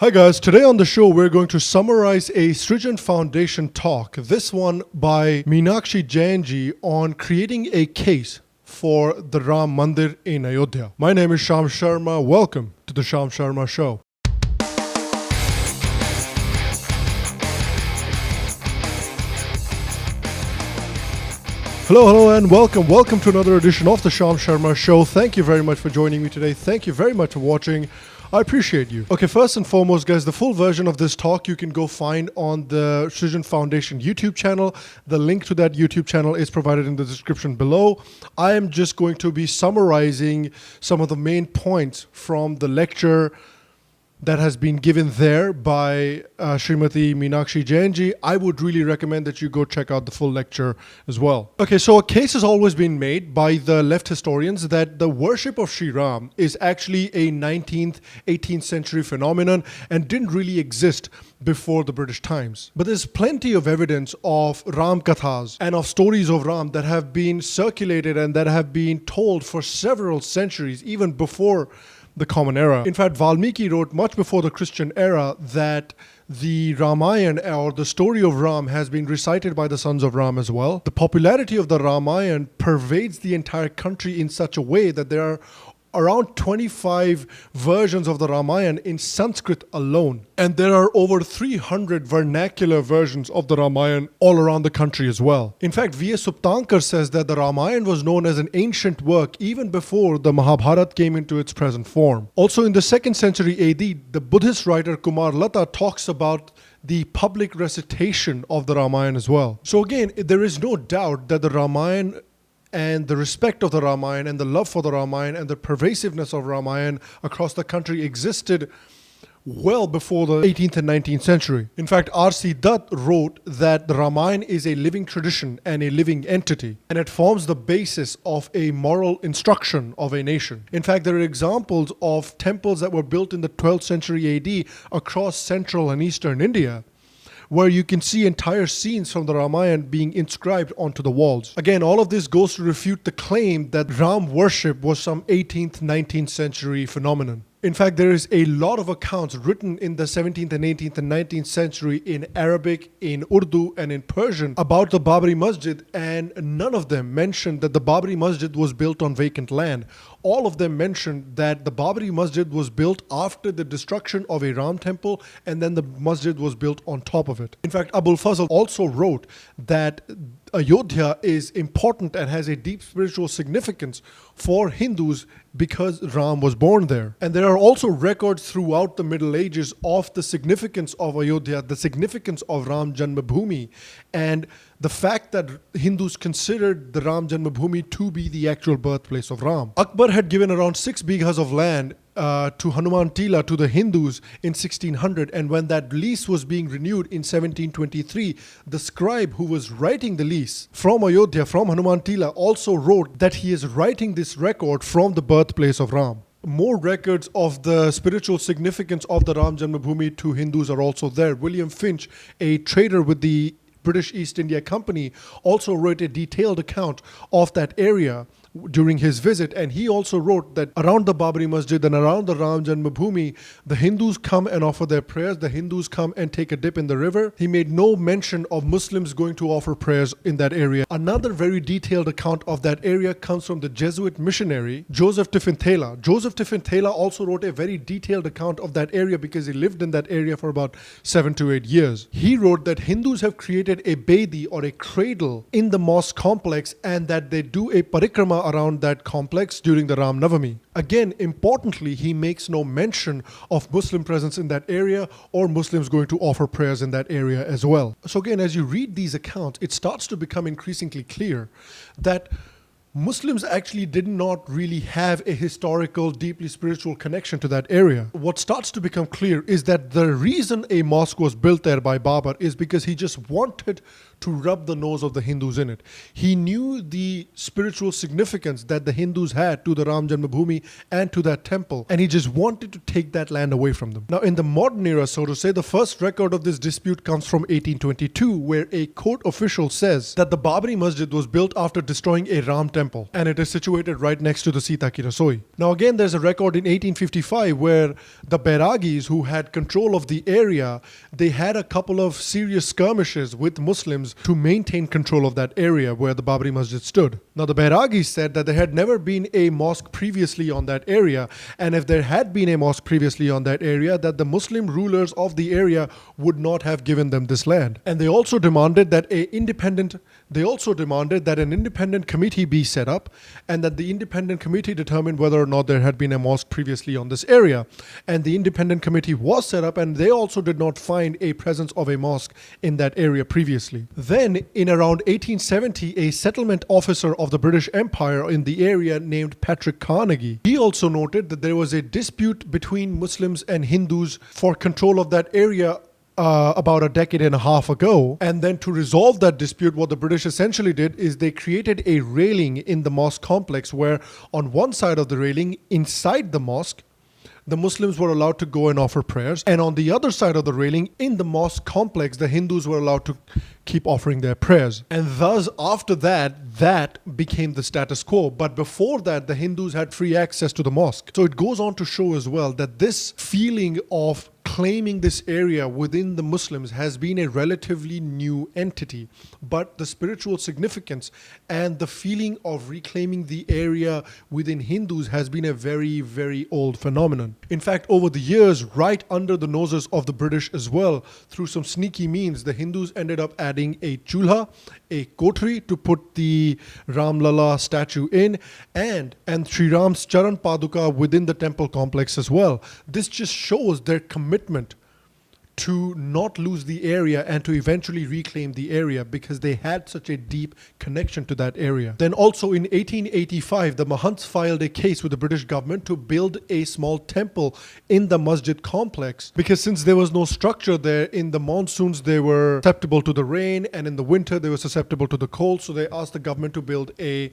Hi guys, today on the show we're going to summarize a Srijan Foundation talk, this one by Meenakshi Jain ji on creating a case for the Ram Mandir in Ayodhya. My name is Sharma. Welcome to the Sharma Show. Hello and welcome to another edition of the Sharma Show. Thank you very much for joining me today. Thank you very much for watching. I appreciate you. Okay, first and foremost, guys, the full version of this talk you can go find on the Srijan Foundation YouTube channel. The link to that YouTube channel is provided in the description below. I am just going to be summarizing some of the main points from the lecture that has been given there by Srimati Meenakshi Jain ji. I would really recommend that you go check out the full lecture as well. Okay, so a case has always been made by the left historians that the worship of Sri Ram is actually a 19th, 18th century phenomenon and didn't really exist before the British times. But there's plenty of evidence of Ram Kathas and of stories of Ram that have been circulated and that have been told for several centuries, even before the Common Era. In fact, Valmiki wrote much before the Christian era that the Ramayana or the story of Ram has been recited by the sons of Ram as well. The popularity of the Ramayana pervades the entire country in such a way that there are around 25 versions of the Ramayana in Sanskrit alone. And there are over 300 vernacular versions of the Ramayana all around the country as well. In fact, V.S. Suptankar says that the Ramayana was known as an ancient work even before the Mahabharata came into its present form. Also in the 2nd century AD, the Buddhist writer Kumar Lata talks about the public recitation of the Ramayana as well. So again, there is no doubt that the Ramayana and the respect of the Ramayana and the love for the Ramayana and the pervasiveness of Ramayana across the country existed well before the 18th and 19th century. In fact, R.C. Dutt wrote that the Ramayana is a living tradition and a living entity, and it forms the basis of a moral instruction of a nation. In fact, there are examples of temples that were built in the 12th century AD across central and eastern India, where you can see entire scenes from the Ramayana being inscribed onto the walls. Again, all of this goes to refute the claim that Ram worship was some 18th, 19th century phenomenon. In fact, there is a lot of accounts written in the 17th and 18th and 19th century in Arabic, in Urdu, and in Persian about the Babri Masjid, and none of them mentioned that the Babri Masjid was built on vacant land. All of them mentioned that the Babri Masjid was built after the destruction of a Ram temple, and then the masjid was built on top of it. In fact, Abul Fazl also wrote that Ayodhya is important and has a deep spiritual significance for Hindus because Ram was born there. And there are also records throughout the Middle Ages of the significance of Ayodhya, the significance of Ramjanmabhoomi, and the fact that Hindus considered the Ramjanmabhoomi to be the actual birthplace of Ram. Akbar had given around 6 bighas of land to Hanuman Tila to the Hindus in 1600, and when that lease was being renewed in 1723, the scribe who was writing the lease from Ayodhya, from Hanuman Tila, also wrote that he is writing this record from the birthplace of Ram. More records of the spiritual significance of the Ram Janmabhoomi to Hindus are also there. William Finch, a trader with the British East India Company, also wrote a detailed account of that area during his visit, and he also wrote that around the Babri Masjid and around the Ram Janmabhoomi, the Hindus come and offer their prayers, the Hindus come and take a dip in the river. He made no mention of Muslims going to offer prayers in that area. Another very detailed account of that area comes from the Jesuit missionary Joseph Tiffin-Taylor. Joseph Tiffin-Taylor also wrote a very detailed account of that area because he lived in that area for about 7 to 8 years. He wrote that Hindus have created a bedi or a cradle in the mosque complex and that they do a Parikrama around that complex during the Ram Navami. Again, importantly, he makes no mention of Muslim presence in that area or Muslims going to offer prayers in that area as well. So again, as you read these accounts, it starts to become increasingly clear that Muslims actually did not really have a historical, deeply spiritual connection to that area. What starts to become clear is that the reason a mosque was built there by Babur is because he just wanted to rub the nose of the Hindus in it. He knew the spiritual significance that the Hindus had to the Ram Janmabhoomi and to that temple, and he just wanted to take that land away from them. Now, in the modern era, so to say, the first record of this dispute comes from 1822, where a court official says that the Babri Masjid was built after destroying a Ram temple temple, and it is situated right next to the Sita Ki Rasoi. Now again, there's a record in 1855 where the Bairagis, who had control of the area, they had a couple of serious skirmishes with Muslims to maintain control of that area where the Babri Masjid stood. Now the Bairagis said that there had never been a mosque previously on that area, and if there had been a mosque previously on that area, that the Muslim rulers of the area would not have given them this land. And they also demanded that an independent committee be set up, and that the independent committee determine whether or not there had been a mosque previously on this area. And the independent committee was set up, and they also did not find a presence of a mosque in that area previously. Then in around 1870, a settlement officer of the British Empire in the area named Patrick Carnegie, he also noted that there was a dispute between Muslims and Hindus for control of that area about a decade and a half ago. And then to resolve that dispute, what the British essentially did is they created a railing in the mosque complex where on one side of the railing inside the mosque, the Muslims were allowed to go and offer prayers. And on the other side of the railing in the mosque complex, the Hindus were allowed to keep offering their prayers. And thus, after that became the status quo. But before that, the Hindus had free access to the mosque. So it goes on to show as well that this feeling of claiming this area within the Muslims has been a relatively new entity, but the spiritual significance and the feeling of reclaiming the area within Hindus has been a very, very old phenomenon. In fact, over the years, right under the noses of the British as well, through some sneaky means, the Hindus ended up adding a chulha, a kotri to put the Ram Lala statue in, and Sri Ram's Charan Paduka within the temple complex as well. This just shows their commitment to not lose the area and to eventually reclaim the area because they had such a deep connection to that area. Then also in 1885, the Mahants filed a case with the British government to build a small temple in the masjid complex because since there was no structure there, in the monsoons they were susceptible to the rain and in the winter they were susceptible to the cold, so they asked the government to build a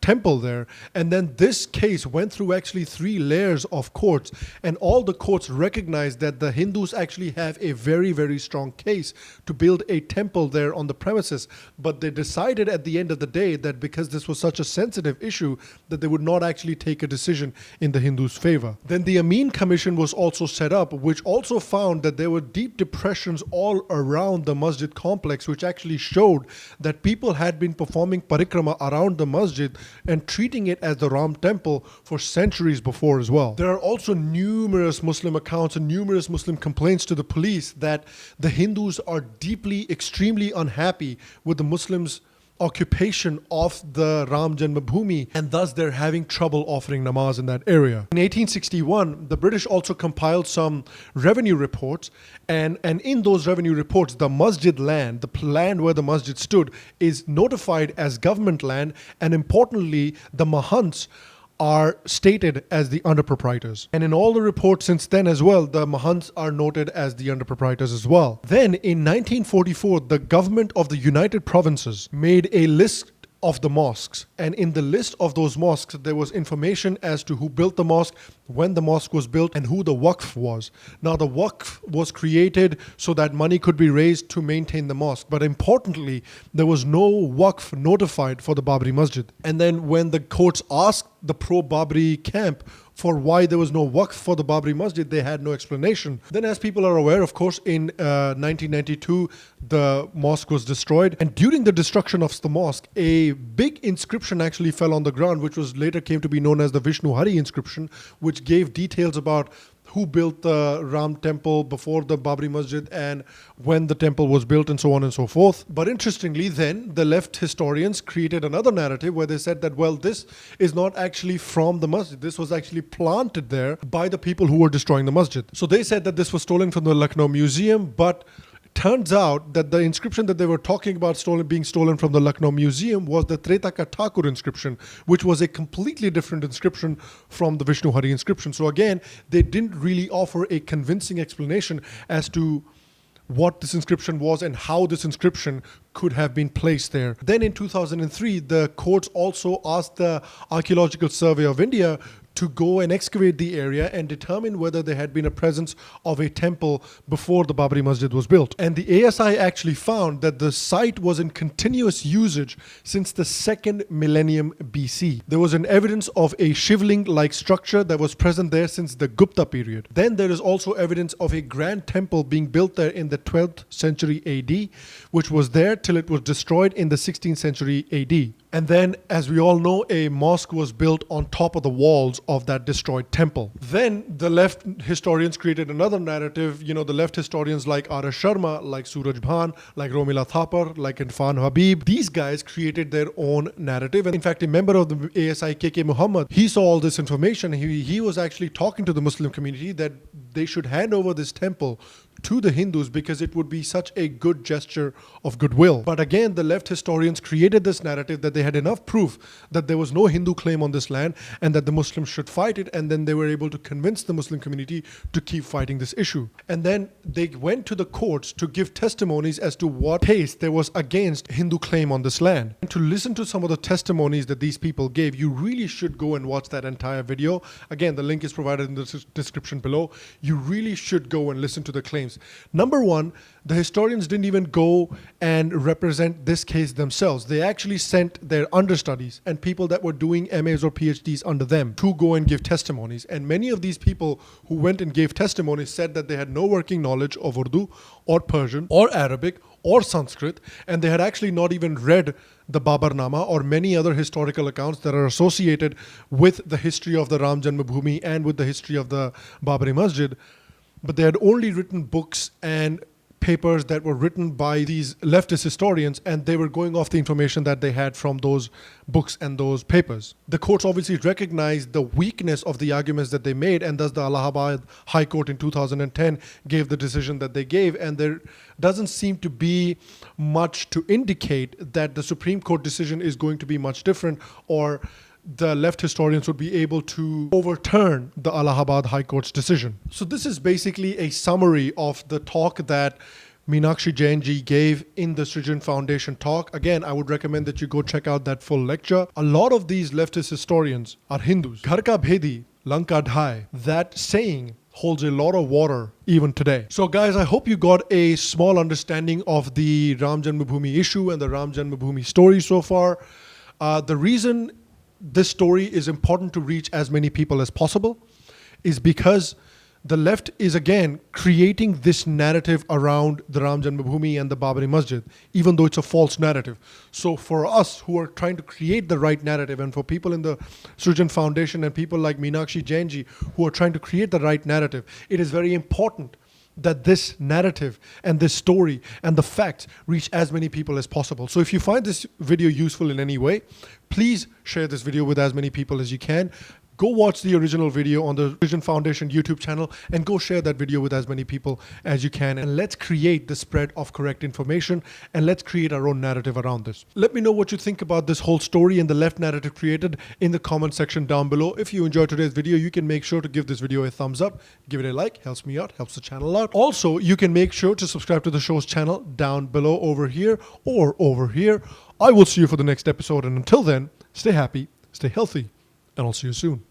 temple there. And then this case went through actually 3 layers of courts, and all the courts recognized that the Hindus actually have a very, very strong case to build a temple there on the premises. But they decided at the end of the day that because this was such a sensitive issue, that they would not actually take a decision in the Hindus' favor. Then the Amin Commission was also set up, which also found that there were deep depressions all around the masjid complex, which actually showed that people had been performing parikrama around the masjid and treating it as the Ram temple for centuries before as well. There are also numerous Muslim accounts and numerous Muslim complaints to the police that the Hindus are deeply, extremely unhappy with the Muslims' occupation of the Ramjanmabhoomi, and thus they're having trouble offering namaz in that area. In 1861, the British also compiled some revenue reports, and in those revenue reports, the masjid land, the land where the masjid stood, is notified as government land, and importantly, the Mahants are stated as the underproprietors. And in all the reports since then as well, the Mahants are noted as the underproprietors as well. Then in 1944, the government of the United Provinces made a list of the mosques, and in the list of those mosques there was information as to who built the mosque, when the mosque was built, and who the Wakf was. Now the Wakf was created so that money could be raised to maintain the mosque, but importantly there was no Wakf notified for the Babri Masjid. And then when the courts asked the pro-Babri camp for why there was no Wakf for the Babri Masjid, they had no explanation. Then, as people are aware, of course, in 1992, the mosque was destroyed. And during the destruction of the mosque, a big inscription actually fell on the ground, which was later came to be known as the Vishnu Hari inscription, which gave details about who built the Ram temple before the Babri Masjid and when the temple was built and so on and so forth. But interestingly, then the left historians created another narrative where they said that, well, this is not actually from the masjid. This was actually planted there by the people who were destroying the masjid. So they said that this was stolen from the Lucknow Museum, but turns out that the inscription that they were talking about being stolen from the Lucknow Museum was the Tretaka Thakur inscription, which was a completely different inscription from the Vishnu Hari inscription. So again, they didn't really offer a convincing explanation as to what this inscription was and how this inscription could have been placed there. Then in 2003, the courts also asked the Archaeological Survey of India to go and excavate the area and determine whether there had been a presence of a temple before the Babri Masjid was built. And the ASI actually found that the site was in continuous usage since the 2nd millennium BC. There was an evidence of a shivling-like structure that was present there since the Gupta period. Then there is also evidence of a grand temple being built there in the 12th century AD, which was there till it was destroyed in the 16th century AD. And then, as we all know, a mosque was built on top of the walls of that destroyed temple. Then the left historians created another narrative. You know, the left historians like R.S. Sharma, like Suraj Bhan, like Romila Thapar, like Irfan Habib. These guys created their own narrative. And in fact, a member of the ASI, K.K. Muhammad, he saw all this information. He was actually talking to the Muslim community that they should hand over this temple to the Hindus because it would be such a good gesture of goodwill. But again, the left historians created this narrative that they had enough proof that there was no Hindu claim on this land and that the Muslims should fight it, and then they were able to convince the Muslim community to keep fighting this issue. And then they went to the courts to give testimonies as to what case there was against Hindu claim on this land. And to listen to some of the testimonies that these people gave, you really should go and watch that entire video. Again, the link is provided in the description below. You really should go and listen to the claims. Number one, the historians didn't even go and represent this case themselves. They actually sent their understudies and people that were doing MAs or PhDs under them to go and give testimonies. And many of these people who went and gave testimonies said that they had no working knowledge of Urdu or Persian or Arabic or Sanskrit, and they had actually not even read the Babarnama or many other historical accounts that are associated with the history of the Ramjanmabhoomi and with the history of the Babri Masjid. But they had only written books and papers that were written by these leftist historians, and they were going off the information that they had from those books and those papers. The courts obviously recognized the weakness of the arguments that they made, and thus the Allahabad High Court in 2010 gave the decision that they gave, and there doesn't seem to be much to indicate that the Supreme Court decision is going to be much different, or the left historians would be able to overturn the Allahabad High Court's decision. So this is basically a summary of the talk that Meenakshi Jain ji gave in the Srijan Foundation talk. Again, I would recommend that you go check out that full lecture. A lot of these leftist historians are Hindus. Ghar ka bhedi, lanka dhai. That saying holds a lot of water even today. So guys, I hope you got a small understanding of the Ramjanmabhoomi issue and the Ramjanmabhoomi story so far. The reason this story is important to reach as many people as possible is because the left is again creating this narrative around the Ramjanmabhoomi and the Babri Masjid, even though it's a false narrative. So for us who are trying to create the right narrative, and for people in the Srijan Foundation and people like Meenakshi Jain ji who are trying to create the right narrative, it is very important that this narrative and this story and the facts reach as many people as possible. So if you find this video useful in any way, please share this video with as many people as you can. Go watch the original video on the Srijan Foundation YouTube channel and go share that video with as many people as you can. And let's create the spread of correct information, and let's create our own narrative around this. Let me know what you think about this whole story and the left narrative created in the comment section down below. If you enjoyed today's video, you can make sure to give this video a thumbs up, give it a like, helps me out, helps the channel out. Also, you can make sure to subscribe to the show's channel down below over here or over here. I will see you for the next episode, and until then, stay happy, stay healthy, and I'll see you soon.